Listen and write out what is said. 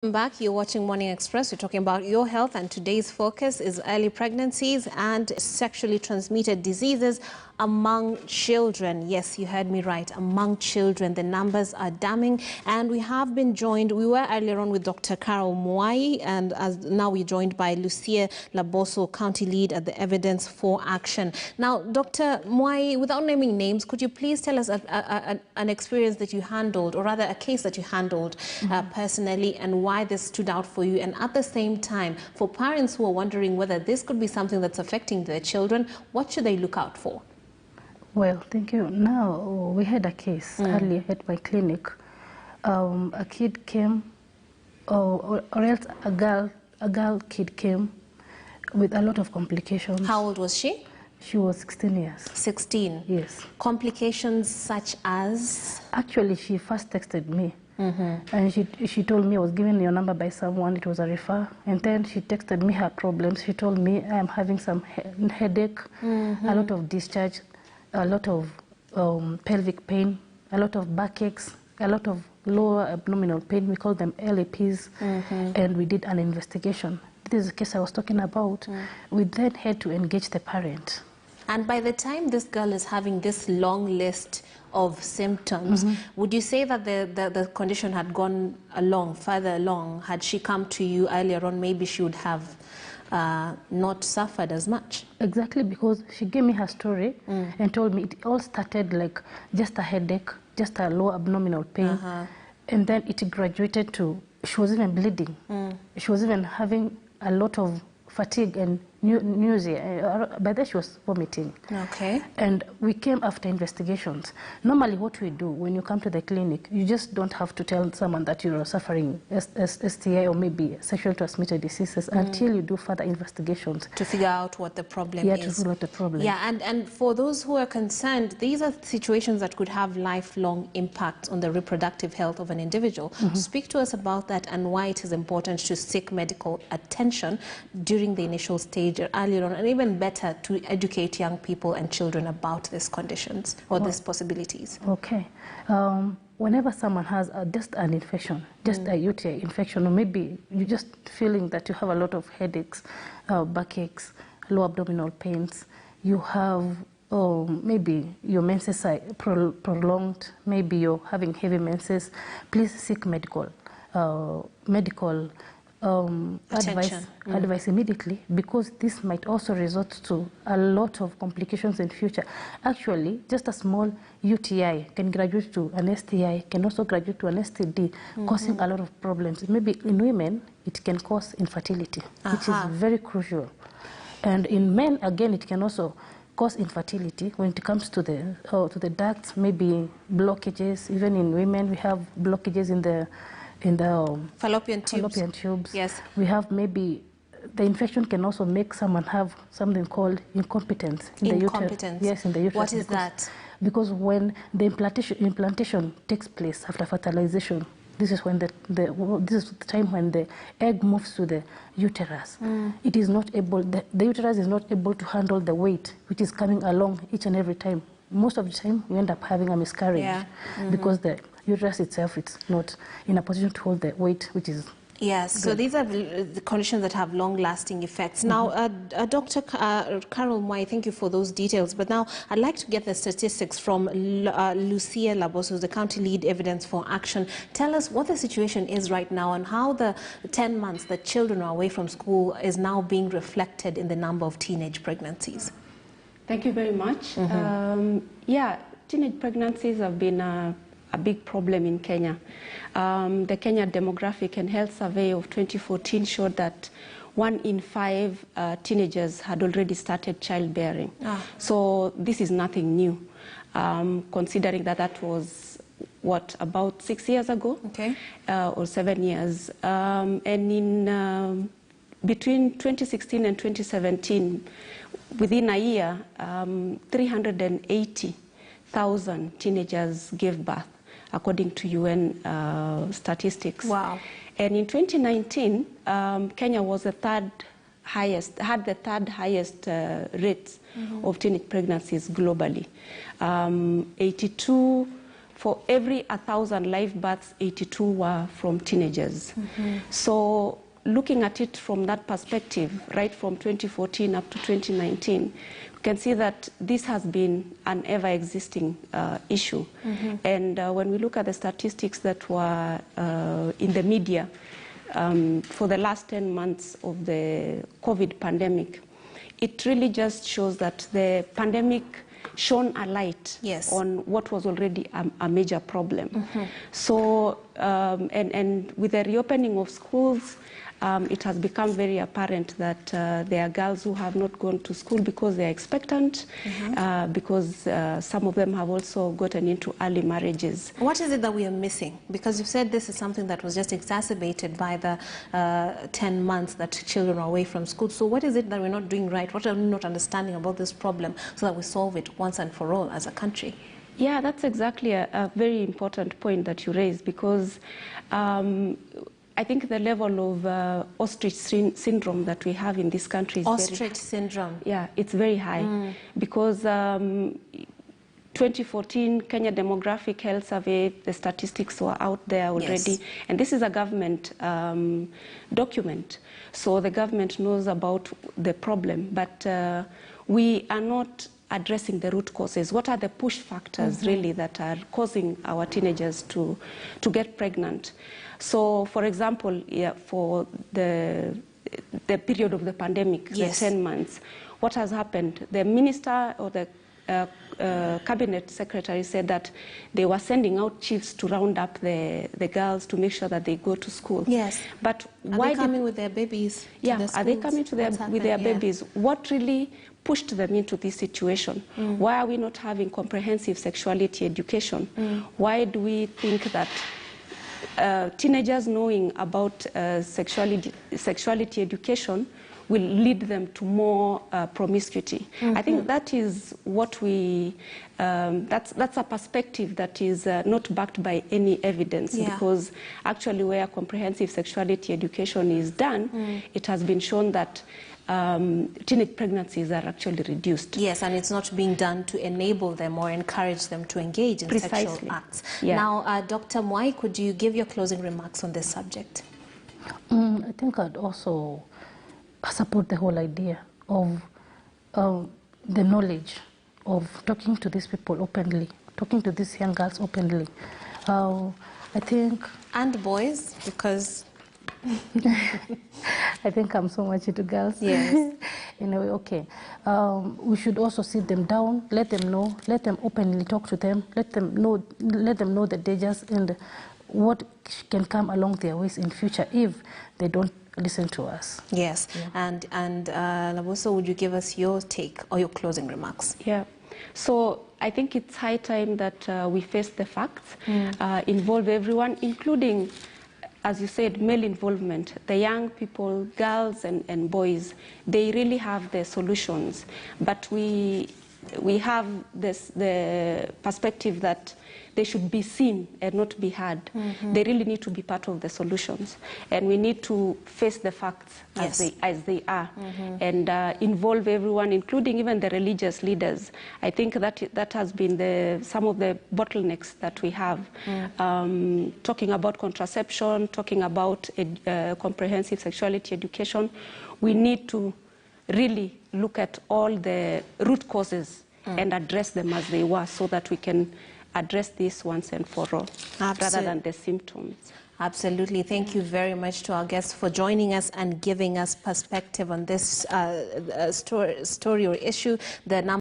Welcome back. You're watching Morning Express. We're talking about your health, and today's focus is early pregnancies and sexually transmitted diseases among children. Yes, you heard me right, among children. The numbers are damning, and we have been joined. We were earlier on with Dr. Carol Mwai, and now we're joined by Lucia Laboso, County Lead at the Evidence for Action. Now, Dr. Mwai, without naming names, could you please tell us an experience that you handled, or rather a case that you handled personally, and why this stood out for you? And at the same time, for parents who are wondering whether this could be something that's affecting their children, what should they look out for? Well, thank you. Now, we had a case earlier at my clinic. A kid came, or else a girl kid came with a lot of complications. How old was she? She was 16 years. 16? Yes. Complications such as? Actually, she first texted me. And she told me I was given your number by someone. It was a refer. And then she texted me her problems. She told me I'm having some headache, a lot of discharge, a lot of pelvic pain, a lot of backaches, a lot of lower abdominal pain. We call them LAPs. And we did an investigation. This is the case I was talking about. We then had to engage the parent. And by the time this girl is having this long list of symptoms, would you say that the condition had gone further along? Had she come to you earlier on, maybe she would have not suffered as much? Exactly, because she gave me her story and told me it all started like just a headache, just a low abdominal pain. And then it graduated to, she was even bleeding. She was even having a lot of fatigue and nausea. By then she was vomiting. Okay. And we came after investigations. Normally what we do when you come to the clinic, you just don't have to tell someone that you're suffering STI or maybe sexually transmitted diseases until you do further investigations. To figure out what the problem is. Yeah, to figure out the problem. Yeah, and for those who are concerned, these are situations that could have lifelong impacts on the reproductive health of an individual. Speak to us about that and why it is important to seek medical attention during the initial stage earlier on, and even better to educate young people and children about these conditions or these possibilities. Okay. Whenever someone has just an infection, just a UTI infection, or maybe you're just feeling that you have a lot of headaches, backaches, low abdominal pains, you have maybe your menses are prolonged, maybe you're having heavy menses, please seek medical advice immediately, because this might also result to a lot of complications in future. Actually, just a small UTI can graduate to an STI, can also graduate to an STD, causing a lot of problems. Maybe in women, it can cause infertility, which is very crucial. And in men, again, it can also cause infertility when it comes to the ducts, maybe blockages. Even in women, we have blockages in the fallopian tubes. Yes. We have maybe, the infection can also make someone have something called incompetence. In the uterus. Yes, in the uterus. What is that? Because when the implantation takes place after fertilization, this is when this is the time when the egg moves to the uterus. It is not able, the uterus is not able to handle the weight which is coming along each and every time. Most of the time, we end up having a miscarriage because the uterus itself, it's not in a position to hold the weight, which is yes. Good. So these are the conditions that have long-lasting effects. Now, Dr. Carol Mwai, thank you for those details. But now I'd like to get the statistics from Lucia Laboso, the County Lead Evidence for Action. Tell us what the situation is right now and how the 10 months that children are away from school is now being reflected in the number of teenage pregnancies. Thank you very much. Yeah, teenage pregnancies have been a big problem in Kenya. The Kenya Demographic and Health Survey of 2014 showed that 1 in 5 teenagers had already started childbearing. So this is nothing new, considering that was, what, about 6 years ago? Okay. Or 7 years. And in between 2016 and 2017, within a year, 380,000 teenagers gave birth, according to UN statistics. Wow. And in 2019, Kenya was the third highest rates of teenage pregnancies globally. 82 for every 1,000 live births, 82 were from teenagers. So looking at it from that perspective, right from 2014 up to 2019, we can see that this has been an ever-existing issue. And when we look at the statistics that were in the media for the last 10 months of the COVID pandemic, it really just shows that the pandemic shone a light on what was already a major problem. So, and with the reopening of schools, it has become very apparent that there are girls who have not gone to school because they are expectant, because some of them have also gotten into early marriages. What is it that we are missing? Because you've said this is something that was just exacerbated by the 10 months that children are away from school. So what is it that we're not doing right? What are we not understanding about this problem so that we solve it once and for all as a country? Yeah, that's exactly a very important point that you raised, because I think the level of ostrich syndrome that we have in this country is ostrich syndrome. Yeah, it's very high because 2014 Kenya Demographic Health Survey, the statistics were out there already, and this is a government document, so the government knows about the problem, but we are not addressing the root causes. What are the push factors really that are causing our teenagers to get pregnant? So, for example, for the period of the pandemic, the 10 months, what has happened? The minister or the cabinet secretary said that they were sending out chiefs to round up the girls to make sure that they go to school. Yes. But why are they coming with their babies? Yeah, are they coming to with their babies? What really pushed them into this situation? Why are we not having comprehensive sexuality education? Why do we think that teenagers knowing about sexuality education will lead them to more promiscuity? I think that is what we, that's a perspective that is not backed by any evidence, because actually where comprehensive sexuality education is done, it has been shown that teenage pregnancies are actually reduced. Yes, and it's not being done to enable them or encourage them to engage in sexual acts. Now, Dr. Mwai, could you give your closing remarks on this subject? I think I'd also support the whole idea of the knowledge of talking to these people openly, talking to these young girls openly. I think... And boys, because... I think I'm so much into girls. Yes. In a way, okay. We should also sit them down, let them know, let them openly talk to them, let them know the dangers and what can come along their ways in future if they don't listen to us. Yes. And Labuso, would you give us your take or your closing remarks? Yeah. So I think it's high time that we face the facts, involve everyone, including, as you said, male involvement. The young people, girls and boys, they really have the solutions. But we have the perspective that they should be seen and not be heard. They really need to be part of the solutions. And we need to face the facts as they are, and involve everyone, including even the religious leaders. I think that has been some of the bottlenecks that we have. Talking about contraception, talking about comprehensive sexuality education, we need to really look at all the root causes and address them as they were, so that we can address this once and for all, rather than the symptoms. Absolutely. Thank you very much to our guests for joining us and giving us perspective on this story or issue. The number